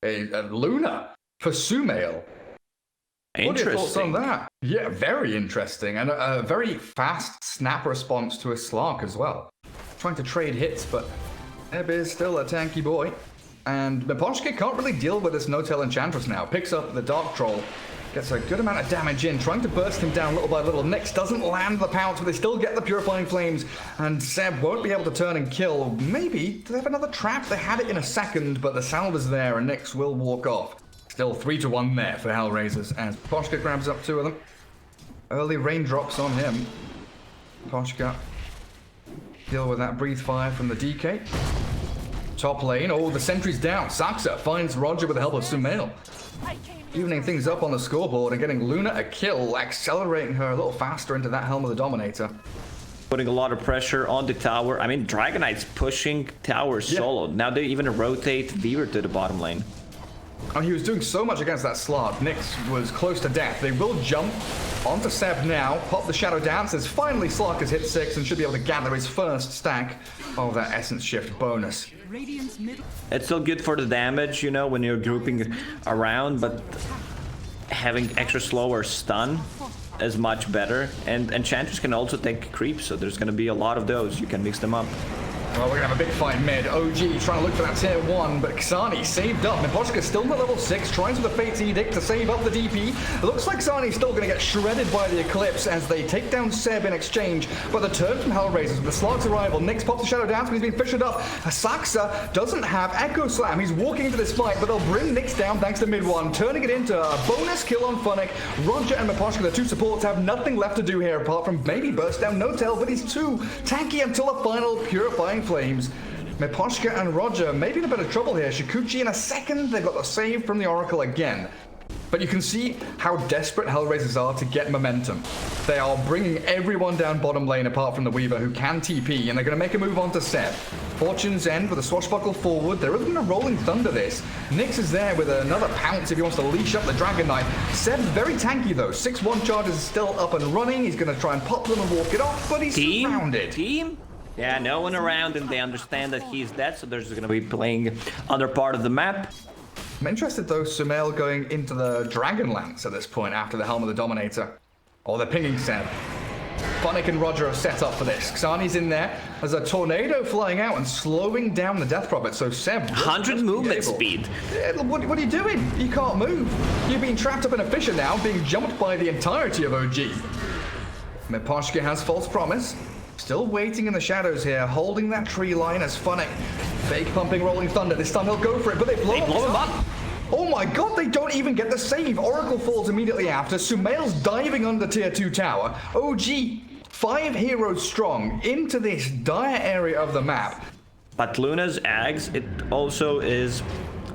Luna for Sumail. What are your thoughts on that? Yeah, very interesting. And a very fast snap response to a Slark as well. Trying to trade hits, but Eb is still a tanky boy. And Miposhka can't really deal with this no-tail Enchantress now. Picks up the Dark Troll. Gets a good amount of damage in, trying to burst him down little by little. Nyx doesn't land the pounce, but they still get the Purifying Flames. And Seb won't be able to turn and kill. Maybe. Do they have another trap? They had it in a second, but the salver's there, and Nyx will walk off. Still 3-1 there for HellRaisers, as Poshka grabs up 2 of them. Early raindrops on him. Poshka deal with that Breathe Fire from the DK. Top lane, oh, the sentry's down. Saksa finds Roger with the help of Sumail. Evening things up on the scoreboard and getting Luna a kill, accelerating her a little faster into that Helm of the Dominator. Putting a lot of pressure on the tower. I mean, Dragon Knight's pushing tower solo. Now they even rotate Weaver to the bottom lane. And he was doing so much against that Slark. Nyx was close to death. They will jump onto Seb now, pop the Shadow Dance as finally Slark has hit 6 and should be able to gather his first stack of that Essence Shift bonus. It's still good for the damage, you know, when you're grouping around, but having extra slower stun is much better. And Enchantress can also take creeps, so there's going to be a lot of those. You can mix them up. Well, we're going to have a big fight mid. OG trying to look for that tier 1, but Xani saved up. Miposhka's still at level 6, trying with the Fate's Edict to save up the DP. It looks like Xani's still going to get shredded by the Eclipse as they take down Seb in exchange. But the turn from HellRaisers with the Slark's arrival. Nyx pops the Shadow Dance, but he's been fissured up. Saksa doesn't have Echo Slam. He's walking into this fight, but they'll bring Nyx down thanks to mid 1, turning it into a bonus kill on Funnick. Roger and Miposhka, the 2 supports, have nothing left to do here apart from maybe burst down No-Tail, but he's too tanky until the final Purifying Flames. Miposhka and Roger may be in a bit of trouble here. Shikuchi in a second, they've got the save from the Oracle again. But you can see how desperate HellRaisers are to get momentum. They are bringing everyone down bottom lane apart from the Weaver, who can TP, and they're going to make a move on to Seb. Fortune's End with a swashbuckle forward. There isn't a Rolling Thunder this. Nyx is there with another pounce if he wants to leash up the Dragon Knight. Seb's very tanky though. 6-1 charges is still up and running. He's going to try and pop them and walk it off, but he's surrounded. Yeah, no one around, and they understand that he's dead, so they're just going to be playing other part of the map. I'm interested though, Sumail going into the Dragonlance at this point after the Helm of the Dominator. Oh, they're pinging Seb. Funnick and Roger are set up for this. Xani's in there. There's a tornado flying out and slowing down the Death Prophet, so Seb... 100 movement speed. What are you doing? You can't move. You're being trapped up in a fissure now, being jumped by the entirety of OG. Miposhka has False Promise. Still waiting in the shadows here, holding that tree line as Funnick fake pumping Rolling Thunder. This time he'll go for it, but they blow him up. Oh my god, they don't even get the save. Oracle falls immediately after. Sumail's diving under the tier 2 tower. OG, 5 heroes strong into this dire area of the map. But Luna's Ags, it also is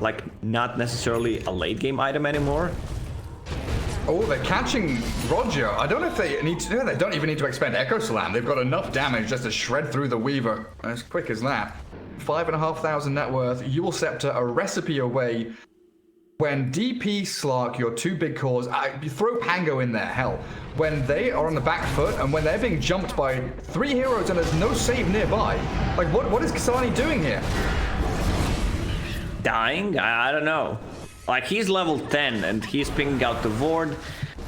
like not necessarily a late game item anymore. Oh, they're catching Roger. I don't know if they need to. They don't even need to expend Echo Slam. They've got enough damage just to shred through the Weaver. As quick as that. 5,500 net worth. Eul Scepter, a recipe away. When DP Slark, your 2 big cores, you throw Pango in there, hell. When they are on the back foot and when they're being jumped by 3 heroes and there's no save nearby. Like, what is Xani doing here? Dying? I don't know. Like, he's level 10 and he's pinging out the ward.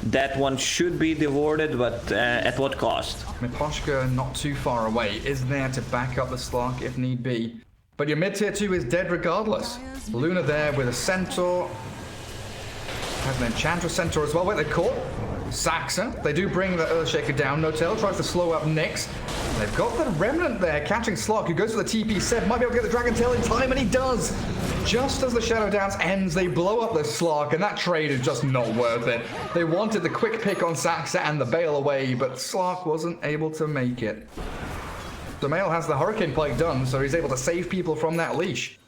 That one should be devoured, but at what cost? Miposhka, not too far away, is there to back up the Slark if need be. But your mid tier 2 is dead regardless. Luna there with a Centaur. Has an Enchantress Centaur as well. Wait, they caught Saksa. They do bring the Earthshaker down. No-Tail tries to slow up Nyx. They've got the Remnant there catching Slark, who goes for the TP. Seb might be able to get the Dragon Tail in time, and he does. Just as the Shadow Dance ends, they blow up the Slark, and that trade is just not worth it. They wanted the quick pick on Saksa and the bail away, but Slark wasn't able to make it. Sumail has the Hurricane Pike done, so he's able to save people from that leash.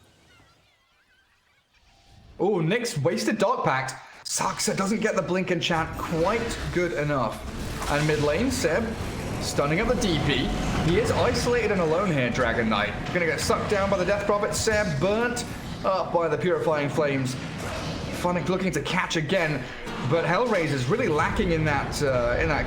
Oh, Nyx wasted Dark Pact. Saksa doesn't get the Blink Enchant quite good enough. And mid lane, Seb stunning at the DP. He is isolated and alone here, Dragon Knight. Gonna get sucked down by the Death Prophet. Seb burnt up by the Purifying Flames. Funnick looking to catch again, but HellRaisers really lacking in that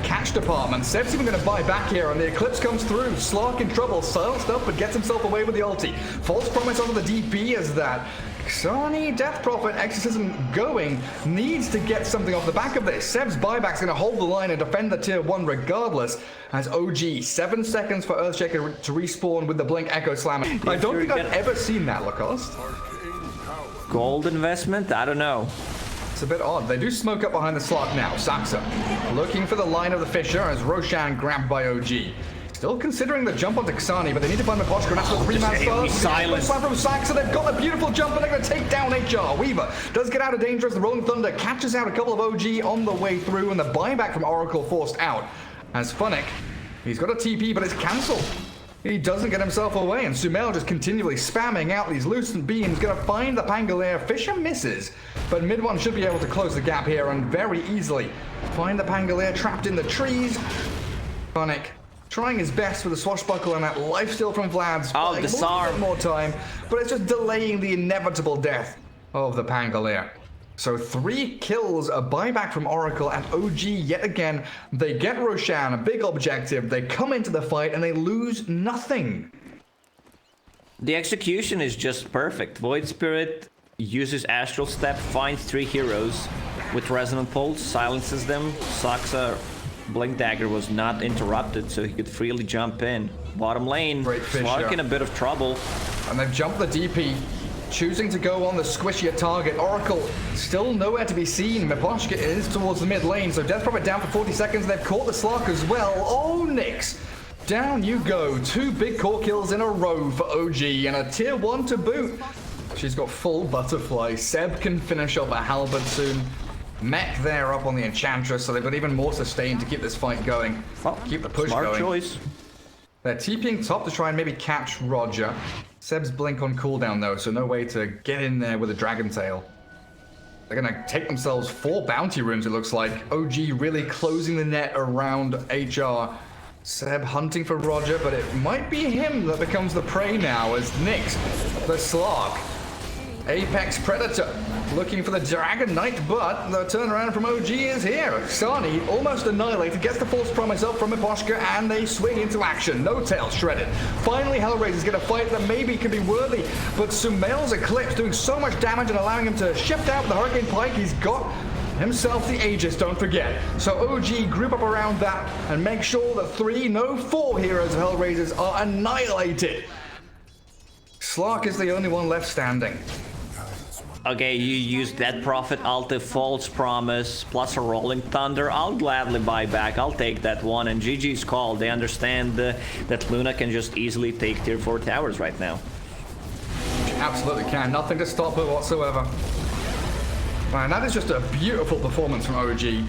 catch department. Seb's even going to buy back here, and the Eclipse comes through. Slark in trouble, silenced up, but gets himself away with the ulti. False Promise onto the DP as that Xani, Death Prophet, Exorcism going, needs to get something off the back of this. Seb's buyback's going to hold the line and defend the tier 1 regardless. As OG, 7 seconds for Earthshaker to respawn with the Blink Echo Slammer. I don't think I've ever seen that, Lacoste. Gold investment? I don't know. It's a bit odd. They do smoke up behind the slot now. Saxa looking for the line of the Fissure as Roshan grabbed by OG. Still considering the jump onto Xani, but they need to find Miposhka, and that's what the 3-man first. Silence. From Saxa, they've got a beautiful jump, and they're going to take down HR. Weaver does get out of danger as the Rolling Thunder catches out a couple of OG on the way through, and the buyback from Oracle forced out. As Funnick, he's got a TP, but it's cancelled. He doesn't get himself away, and Sumail just continually spamming out these lucent beams, going to find the Pangolier. Fissure misses, but mid one should be able to close the gap here and very easily find the Pangolier trapped in the trees. Funnick trying his best with a swashbuckle and that lifesteal from Vlad's. Oh, the SAR. A bit more time, but it's just delaying the inevitable death of the Pangolier. So 3 kills, a buyback from Oracle, and OG yet again. They get Roshan, a big objective. They come into the fight and they lose nothing. The execution is just perfect. Void Spirit uses Astral Step, finds 3 heroes with Resonant Pulse, silences them. Saxa Blink Dagger was not interrupted, so he could freely jump in. Bottom lane, Slark in a bit of trouble. And they've jumped the DP, choosing to go on the squishier target. Oracle still nowhere to be seen. Miposhka is towards the mid lane, so Death Prophet down for 40 seconds. They've caught the Slark as well. Oh, Nyx, down you go. 2 big core kills in a row for OG, and a tier 1 to boot. She's got full butterfly. Seb can finish off a halberd soon. Mech there up on the Enchantress, so they've got even more sustain to keep this fight going. Well, keep the push smart going. Choice. They're TPing top to try and maybe catch Roger. Seb's blink on cooldown though, so no way to get in there with a Dragon Tail. They're gonna take themselves 4 bounty runes, it looks like. OG really closing the net around HR. Seb hunting for Roger, but it might be him that becomes the prey now as Nyx, the Slark, Apex Predator, looking for the Dragon Knight, but the turnaround from OG is here. Xani almost annihilated, gets the false promise up from Miposhka, and they swing into action. No tail shredded. Finally, HellRaisers get a fight that maybe can be worthy, but Sumail's Eclipse doing so much damage and allowing him to shift out with the Hurricane Pike. He's got himself the Aegis, don't forget. So OG group up around that and make sure that 3, no 4 heroes of HellRaisers are annihilated. Slark is the only one left standing. Okay, you used Death Prophet, Alta, False Promise, plus a Rolling Thunder. I'll gladly buy back. I'll take that one. And GG's call. They understand that Luna can just easily take tier 4 towers right now. Absolutely can. Nothing to stop her whatsoever. Man, that is just a beautiful performance from OG.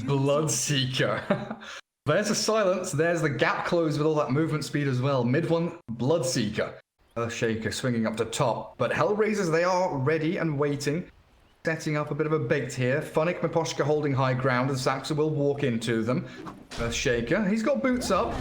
Bloodseeker. There's a silence, there's the gap closed with all that movement speed as well. Mid one, Bloodseeker. Earthshaker swinging up to top. But HellRaisers, they are ready and waiting. Setting up a bit of a bait here. Funnick, Miposhka holding high ground, and Saxa will walk into them. Earthshaker, he's got boots up.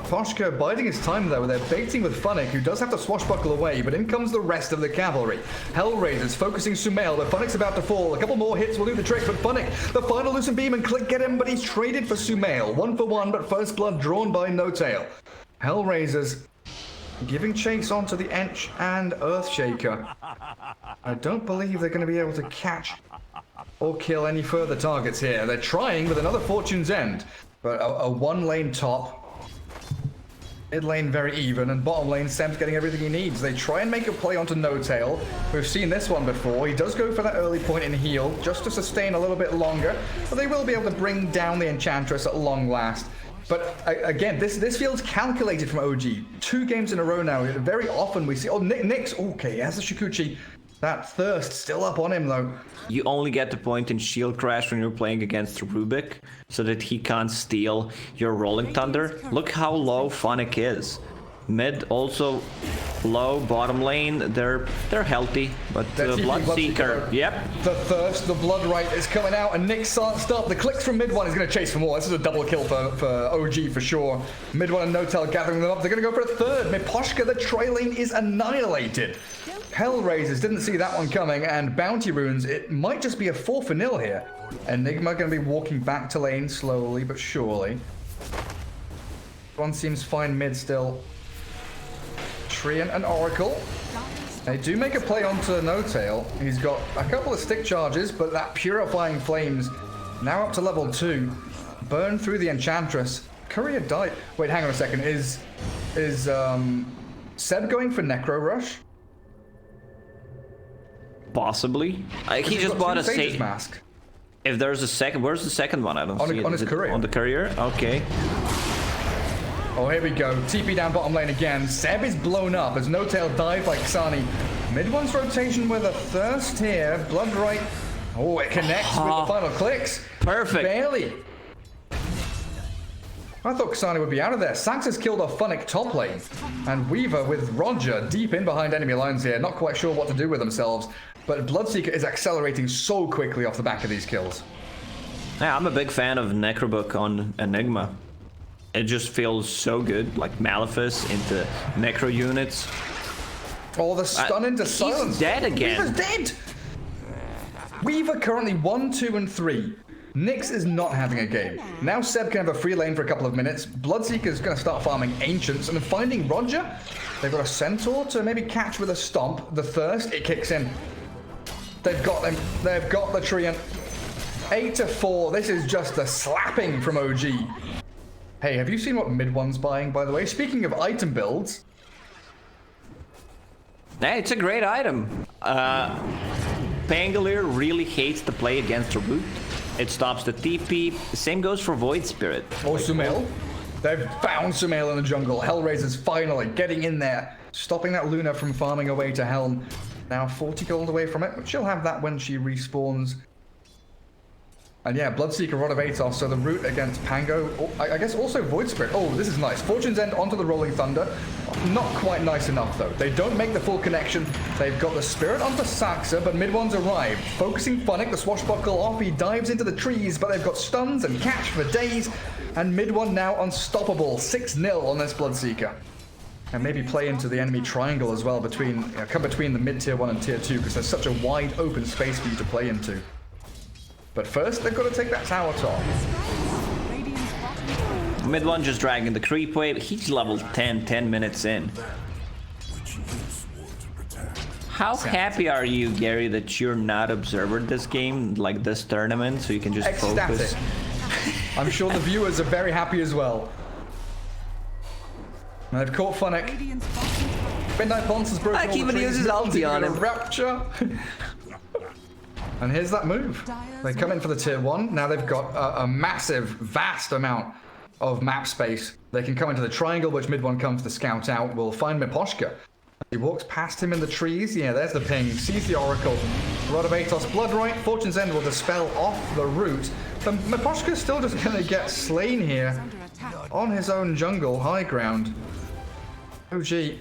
Miposhka biding his time though, they're baiting with Funnick, who does have to swashbuckle away, but in comes the rest of the cavalry. HellRaisers focusing Sumail, but Funnick's about to fall. A couple more hits will do the trick, but Funnick, the final Lucent Beam and Click get him, but he's traded for Sumail. 1 for 1, but first blood drawn by No Tail. HellRaisers giving chase onto the Ench and Earthshaker. I don't believe they're going to be able to catch or kill any further targets here. They're trying with another Fortune's End, but a 1-lane top. Mid lane very even, and bottom lane Sam's getting everything he needs. They try and make a play onto No Tail. We've seen this one before. He does go for that early point in heal, just to sustain a little bit longer, but they will be able to bring down the Enchantress at long last. But again, this feels calculated from OG. 2 games in a row now. Very often we see, oh, Nyx, okay, he has the Shikuchi. That thirst still up on him though. You only get the point in Shield Crash when you're playing against Rubik, so that he can't steal your Rolling Thunder. Look how low Funnick is. Mid also low, bottom lane, they're healthy, but Bloodseeker, yep. The thirst, the blood right is coming out, and Nyx can't stop. The clicks from mid one is going to chase for more. This is a double kill for OG for sure. Mid one and No Tail gathering them up. They're going to go for a third. Miposhka, the Trey lane is annihilated. HellRaisers didn't see that one coming, and Bounty Runes, it might just be a 4-0 here. Enigma going to be walking back to lane slowly but surely. One seems fine mid still. Treant and Oracle. They do make a play onto No-Tail. He's got a couple of stick charges, but that Purifying Flames now up to level 2. Burn through the Enchantress. Courier died. Wait, hang on a second. Is Seb going for Necro Rush? Possibly. He just bought a Sage's mask. If there's a second, where's the second one? I don't see it. On his courier. On the courier? Okay. Oh, here we go. TP down bottom lane again. Seb is blown up as No-Tail dives like Xani. Mid one's rotation with a Thirst here. Blood right. Oh, it connects with the final clicks. Perfect. Barely. I thought Xani would be out of there. Sax has killed off Funnick top lane. And Weaver with Roger deep in behind enemy lines here. Not quite sure what to do with themselves. But Bloodseeker is accelerating so quickly off the back of these kills. Yeah, I'm a big fan of Necrobook on Enigma. It just feels so good, like Malefice into Necro units. Oh, the stun into silence. He's dead again. Weaver's dead! Weaver currently 1, 2, and 3. Nyx is not having a game. Now Seb can have a free lane for a couple of minutes. Bloodseeker's going to start farming Ancients and finding Roger. They've got a Centaur to maybe catch with a Stomp. The Thirst, it kicks in. They've got them. They've got the Treant. 8-4. This is just a slapping from OG. Hey, have you seen what mid one's buying, by the way? Speaking of item builds. Hey, it's a great item. Pangolier really hates to play against a root. It stops the TP. The same goes for Void Spirit. Oh, Sumail. They've found Sumail in the jungle. HellRaisers finally getting in there. Stopping that Luna from farming away to Helm. Now 40 gold away from it, but she'll have that when she respawns. And yeah, Bloodseeker, Rod of Atos, so the root against Pango. Oh, I guess also Void Spirit. Oh, this is nice. Fortune's End onto the Rolling Thunder. Not quite nice enough, though. They don't make the full connection. They've got the Spirit onto Saxa, but mid one's arrived. Focusing Funnick, the swashbuckle off. He dives into the trees, but they've got stuns and catch for days. And mid one now unstoppable. 6-0 on this Bloodseeker. And maybe play into the enemy triangle as well, come between the mid tier 1 and tier 2, because there's such a wide open space for you to play into. But first, they've got to take that tower top. Mid one just dragging the creep wave. He's level 10 minutes in. How happy are you, Gary, that you're not observer this game, like this tournament, so you can just focus? I'm sure the viewers are very happy as well. And they've caught Funnick. Midnight Bonds has broken all the trees. Even uses ulti on him. Rapture. And here's that move. They come in for the tier 1. Now they've got a massive, vast amount of map space. They can come into the triangle, which mid one comes to scout out. We'll find Miposhka. He walks past him in the trees. Yeah, there's the ping. Sees the Oracle. Rod of Atos, Bloodright. Fortune's End will dispel off the root. But Miposhka's still just going to get slain here on his own jungle high ground. OG.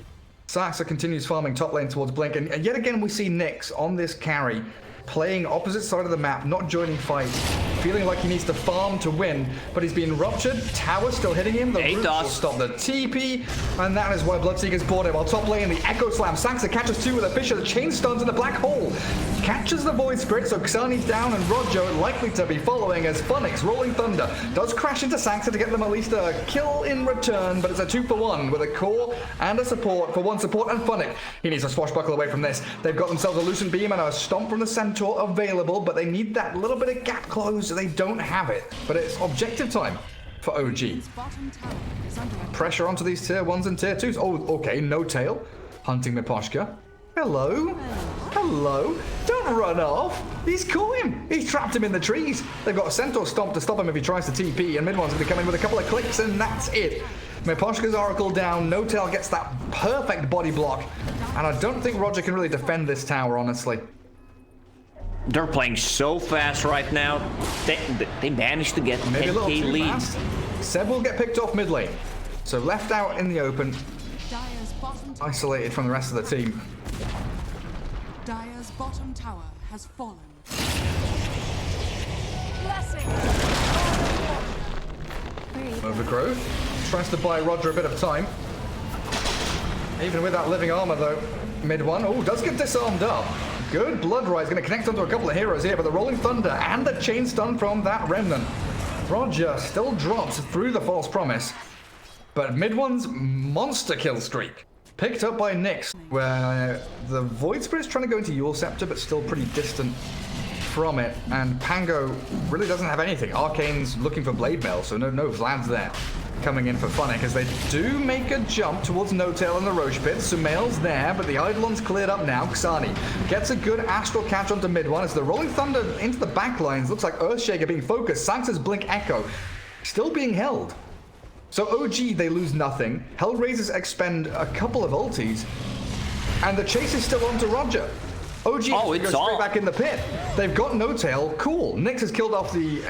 Saxa continues farming top lane towards Blink. And yet again, we see Nyx on this carry. Playing opposite side of the map, not joining fights, feeling like he needs to farm to win, but he's been ruptured. Tower still hitting him. The root will stop the TP, and that is why Bloodseeker's bought it. While top lane, the Echo Slam. Saxa catches 2 with a Fisher. The chain stuns in the black hole. Catches the Void Spirit, so Xani's down, and Roger likely to be following as Funnick's Rolling Thunder does crash into Saxa to get them at least a kill in return, but it's a 2-for-1 with a core and a support. For 1 support and Funnick. He needs a swashbuckle away from this. They've got themselves a Lucent Beam and a Stomp from the Centaur available, but they need that little bit of gap close. They don't have it, but it's objective time for OG. Pressure onto these tier 1s and tier 2s. Oh, okay, No-Tail hunting Miposhka. Hello? Hello? Don't run off. He's caught him. He's trapped him in the trees. They've got a Centaur Stomp to stop him if he tries to TP, and mid one's going to come in with a couple of clicks, and that's it. Miposhka's Oracle down. No-Tail gets that perfect body block, and I don't think Roger can really defend this tower, honestly. They're playing so fast right now. They managed to get 10k leads. Seb will get picked off mid lane. So left out in the open, isolated from the rest of the team. Dire's bottom tower has fallen. Overgrowth tries to buy Roger a bit of time. Even with that living armor though, mid one. Oh, does get disarmed up. Good. Bloodrise going to connect onto a couple of heroes here, but the Rolling Thunder and the chain stun from that Remnant. Roger still drops through the False Promise. But mid one's monster kill streak. Picked up by Nyx, where the Void Spirit's trying to go into your Scepter, but still pretty distant from it. And Pango really doesn't have anything. Arcane's looking for Blade Mail, so no Vlad's there. Coming in for Funnick as they do make a jump towards No-Tail and the Roche Pit. Sumail's there, but the Eidolon's cleared up now. Xani gets a good Astral catch onto mid one as the Rolling Thunder into the back lines. Looks like Earthshaker being focused. Saxa's Blink Echo still being held. So OG, they lose nothing. HellRaisers expend a couple of ultis, and the chase is still on to Roger. OG goes straight back in the pit. They've got No-Tail. Cool. Nyx has killed off the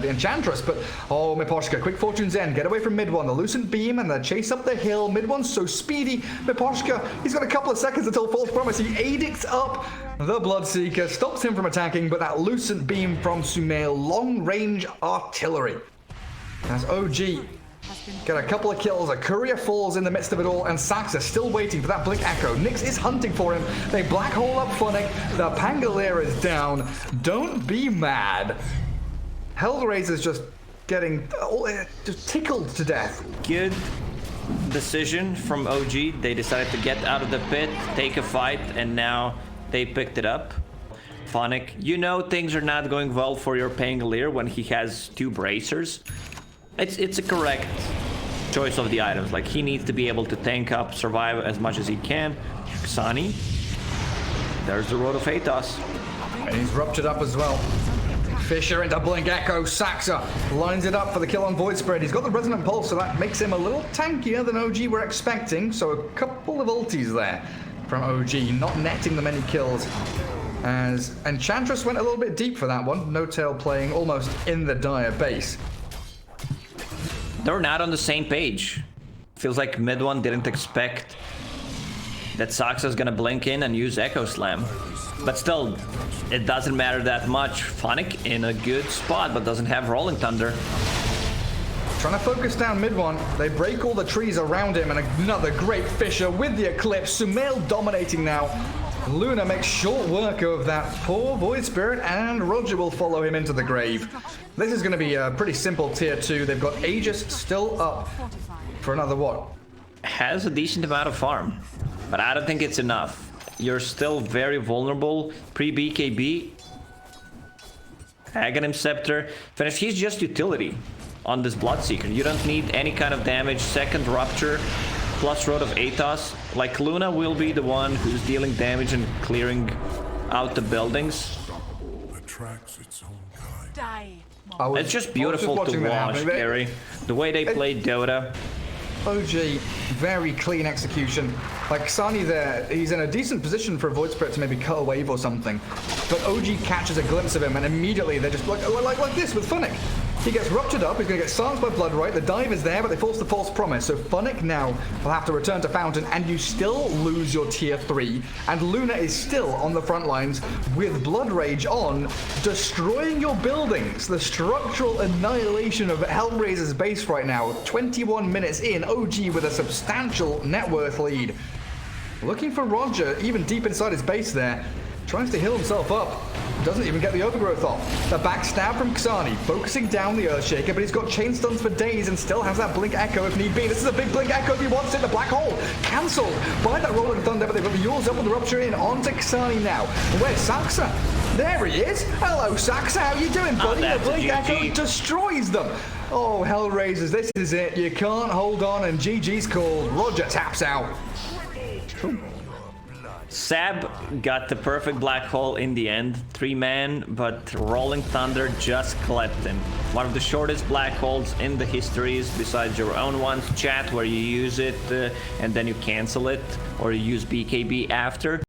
Enchantress, but Miposhka, Quick Fortune's End. Get away from mid one. The Lucent Beam and the chase up the hill. Mid one's so speedy. Miposhka, he's got a couple of seconds until False Promise. He edicts up the Bloodseeker, stops him from attacking, but that Lucent Beam from Sumail, long-range artillery. As OG get a couple of kills, a courier falls in the midst of it all, and Saxa still waiting for that Blink Echo. Nyx is hunting for him. They black hole up Funnick. The Pangolier is down. Don't be mad. HellRaisers just getting just tickled to death. Good decision from OG. They decided to get out of the pit, take a fight, and now they picked it up. Funnick, you know things are not going well for your Pangolier when he has 2 bracers. It's a correct choice of the items. Like, he needs to be able to tank up, survive as much as he can. Xani, there's the Road of Atos. And he's ruptured up as well. Fisher into Blink Echo. Saxa lines it up for the kill on Void Spirit. He's got the Resonant Pulse, so that makes him a little tankier than OG were expecting. So a couple of ultis there from OG, not netting them any kills. As Enchantress went a little bit deep for that one. No-Tail playing almost in the Dire base. They're not on the same page. Feels like mid one didn't expect that Saxa's gonna blink in and use Echo Slam. But still, it doesn't matter that much. Funnick in a good spot, but doesn't have Rolling Thunder. Trying to focus down mid one. They break all the trees around him, and another great Fisher with the Eclipse. Sumail dominating now. Luna makes short work of that poor Void Spirit, and Roger will follow him into the grave. This is going to be a pretty simple tier 2. They've got Aegis still up for another what? Has a decent amount of farm, but I don't think it's enough. You're still very vulnerable. Pre-BKB. Aghanim Scepter. Finish. He's just utility on this Bloodseeker. You don't need any kind of damage. Second Rupture. Plus Road of Atos. Like, Luna will be the one who's dealing damage and clearing out the buildings. It's just beautiful to watch, Gary. The way they play Dota. OG, very clean execution. Like, Xani there, he's in a decent position for a Void Spirit to maybe cut a wave or something. But OG catches a glimpse of him, and immediately they're just like this with Funnick. He gets ruptured up, he's going to get silenced by Blood Right. The dive is there, but they force the False Promise. So Funnick now will have to return to Fountain, and you still lose your tier 3. And Luna is still on the front lines with Blood Rage on, destroying your buildings. The structural annihilation of HellRaiser's base right now. 21 minutes in, OG with a substantial net worth lead. Looking for Roger, even deep inside his base there. Tries to heal himself up. Doesn't even get the overgrowth off. The backstab from Xani, focusing down the Earthshaker, but he's got chain stuns for days and still has that Blink Echo if need be. This is a big Blink Echo if he wants it. The black hole cancelled by that Rolling Thunder, but they've got the yours up with the Rupture in onto Xani now. Where's Saxa? There he is. Hello, Saxa. How you doing, buddy? The Blink Echo destroys them. Oh, HellRaisers, this is it. You can't hold on, and GG's called. Roger taps out. Sab got the perfect black hole in the end, 3-man, but Rolling Thunder just clipped him. One of the shortest black holes in the histories, besides your own ones, chat, where you use it and then you cancel it, or you use BKB after.